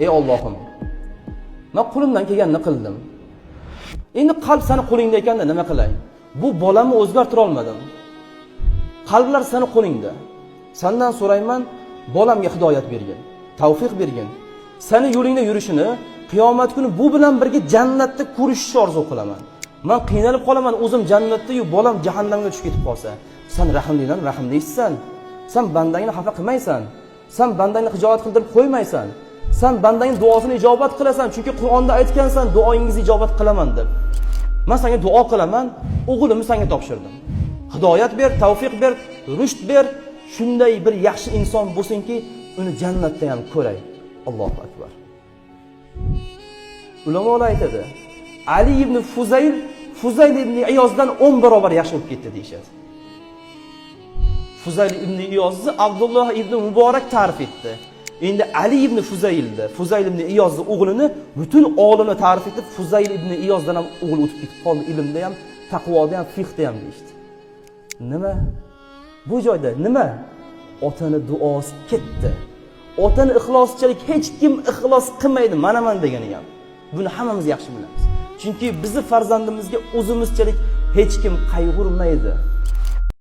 ey Allohim, men qo'limdan kelganini qildim. Endi qalb seni qo'lingda ekanda nima qilay? Bu bolamni o'zgartira olmadim. Qalblar seni qo'lingda. Sendan so'rayman, bolamga hidoyat bergin, tavfiq bergin. Seni yo'lingda yurishini, qiyomat kuni bu bilan birga jannatda ko'rishishni orzu qilaman. Men qiynalib qolaman, o'zim jannatda-yu bolam jahannamga tushib ketib qolsa. Sen rahmlidan rahmlisan. Sen bandangni xafa qilmaysan. Sen bandangni hijolat qildirib qo'ymaysan. Sen bandangning duosini ijobat qilasan, chunki Qur'onda aytgansan, duoingizni ijobat qilaman deb. Men senga duo qilaman, o'g'limni senga topshirdim. Hidoyat ber, tavfiq ber, rushd ber, shunday bir yaxshi inson bo'lsinki, uni jannatda ham ko'ray. Allohu akbar. Ulamolar aytadi, Ali ibn Fuzayl ibn Iyozdan 10 barobar yaxshi bo'lib ketdi deyshadi. Fuzayl ibn Iyozni Abdulloh ibn Muborak ta'rif etdi. Endi Ali ibn Fuzayl ibn Iyozni o'g'lini butun olimlar ta'rif etib, Fuzayl ibn Iyozdan ham o'g'il o'tib ketib qoldi, ilmda ham, taqvoda ham, fiqhda ham deydi. Nima? Bu joyda nima? Otani duosi ketdi. Otani ixloschilik hech kim ixlos qilmaydi, manaman degani ham. Buni hammamiz yaxshi bilamiz. Chunki bizni farzandimizga o'zimizchalik hech kim qayg'urmaydi.